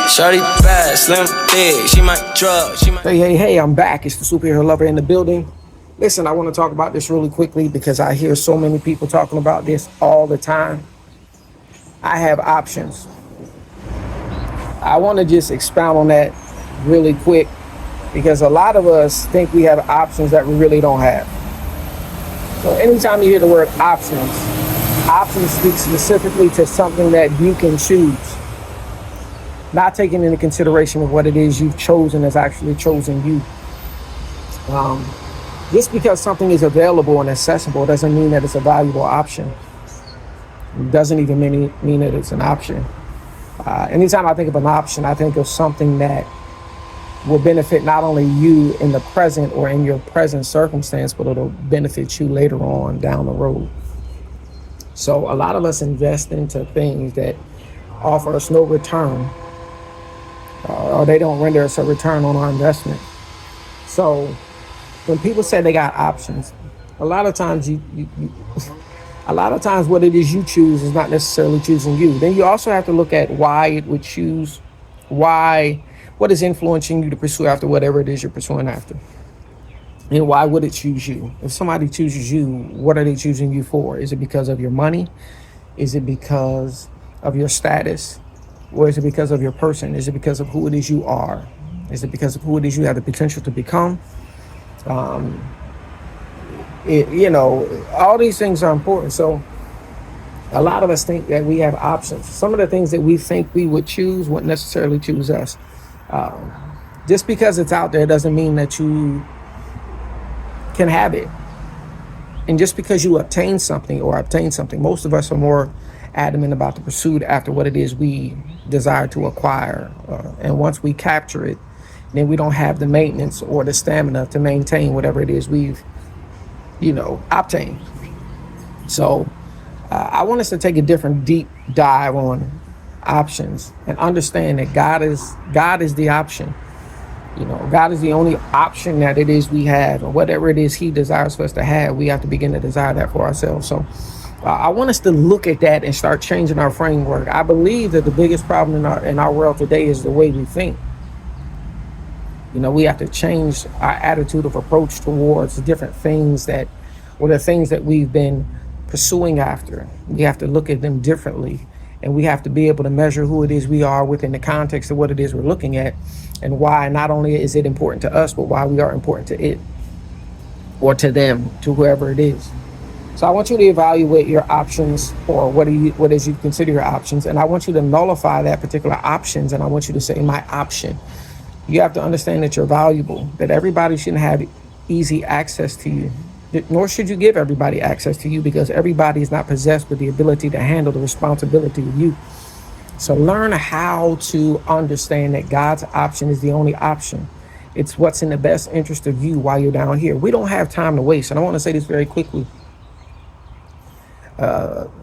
Shorty bad, slim, thick, she might drug, she might. Hey, I'm back. It's the superhero lover in the building. Listen, I want to talk about this really quickly because I hear so many people talking about this all the time. I have options. I want to just expound on that really quick because a lot of us think we have options that we really don't have. So anytime you hear the word options, options speak specifically to something that you can choose, not taking into consideration of what it is you've chosen has actually chosen you. Just because something is available and accessible doesn't mean that it's a valuable option. It doesn't even mean that it's an option. Anytime I think of an option, I think of something that will benefit not only you in the present or in your present circumstance, but it'll benefit you later on down the road. So a lot of us invest into things that offer us no return, or they don't render us a return on our investment. So when people say they got options, a lot of times a lot of times what it is you choose is not necessarily choosing you. Then you also have to look at why it would choose, what is influencing you to pursue after whatever it is you're pursuing after. And why would it choose you? If somebody chooses you, what are they choosing you for? Is it because of your money? Is it because of your status? Or is it because of your person? Is it because of who it is you are? Is it because of who it is you have the potential to become? All these things are important. So a lot of us think that we have options. Some of the things that we think we would choose wouldn't necessarily choose us. Just because it's out there doesn't mean that you can have it. And just because you obtain something, most of us are more adamant about the pursuit after what it is we desire to acquire. And once we capture it, then we don't have the maintenance or the stamina to maintain whatever it is we've, obtained. So I want us to take a different deep dive on options and understand that God is the option. God is the only option that it is we have, and whatever it is he desires for us to have, we have to begin to desire that for ourselves. So I want us to look at that and start changing our framework. I believe that the biggest problem in our world today is the way we think. We have to change our attitude of approach towards different things the things that we've been pursuing after. We have to look at them differently, and we have to be able to measure who it is we are within the context of what it is we're looking at, and why not only is it important to us, but why we are important to it, or to them, to whoever it is. So I want you to evaluate your options, or what is you consider your options, and I want you to nullify that particular options, and I want you to say, my option. You have to understand that you're valuable, that everybody shouldn't have easy access to you, nor should you give everybody access to you, because everybody is not possessed with the ability to handle the responsibility of you. So learn how to understand that God's option is the only option. It's what's in the best interest of you while you're down here. We don't have time to waste. And I want to say this very quickly.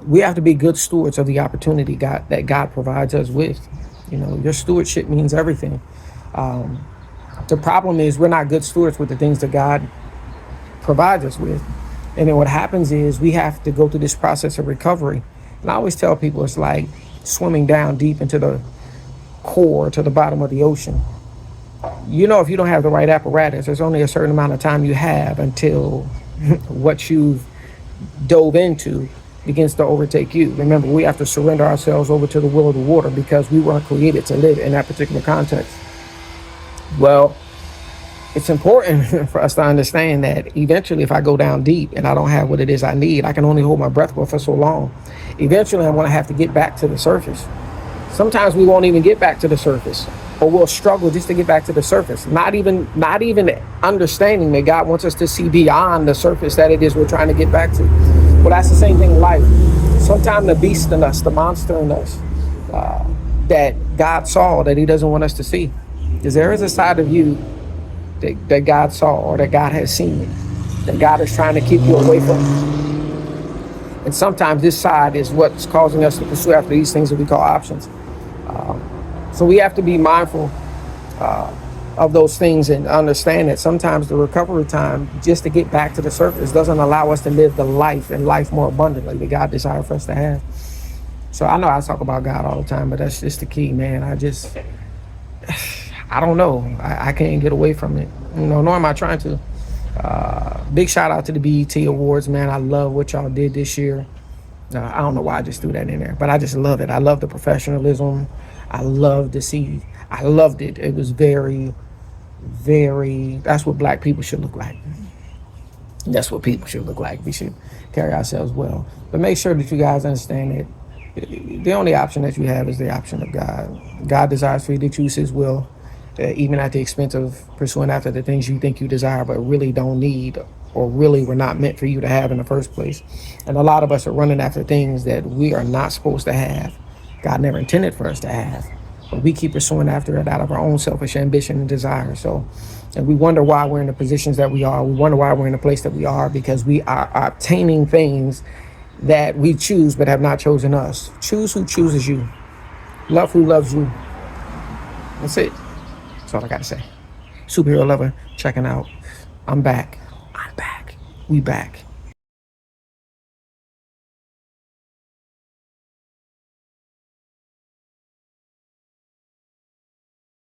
We have to be good stewards of the opportunity that God provides us with. Your stewardship means everything. The problem is we're not good stewards with the things that God provides us with. And then what happens is we have to go through this process of recovery. And I always tell people it's like swimming down deep into the core, to the bottom of the ocean. If you don't have the right apparatus, there's only a certain amount of time you have until what you've dove into begins to overtake you. Remember, we have to surrender ourselves over to the will of the water because we weren't created to live in that particular context. Well, it's important for us to understand that eventually if I go down deep and I don't have what it is I need, I can only hold my breath for so long. Eventually I'm going to have to get back to the surface. Sometimes we won't even get back to the surface, or we'll struggle just to get back to the surface. Not even understanding that God wants us to see beyond the surface that it is we're trying to get back to. Well, that's the same thing in life. Sometimes the beast in us, the monster in us, that God saw that he doesn't want us to see. Because there is a side of you that God saw, or that God has seen, that God is trying to keep you away from. And sometimes this side is what's causing us to pursue after these things that we call options. So we have to be mindful of those things and understand that sometimes the recovery time just to get back to the surface doesn't allow us to live the life and life more abundantly that God desires for us to have. So I know I talk about God all the time, but that's just the key, man. I don't know. I can't get away from it. Nor am I trying to. Big shout out to the BET Awards, man. I love what y'all did this year. I don't know why I just threw that in there, but I just love it. I love the professionalism. I love to see. I loved it. It was very, very. That's what black people should look like. That's what people should look like. We should carry ourselves well. But make sure that you guys understand that the only option that you have is the option of God. God desires for you to choose His will, even at the expense of pursuing after the things you think you desire, but really don't need, or really were not meant for you to have in the first place. And a lot of us are running after things that we are not supposed to have. God never intended for us to have, but we keep pursuing after it out of our own selfish ambition and desire. So, and we wonder why we're in the positions that we are. We wonder why we're in the place that we are, because we are obtaining things that we choose but have not chosen us. Choose who chooses you. Love who loves you. That's it. That's all I got to say. Superhero Lover checking out. I'm back. We back.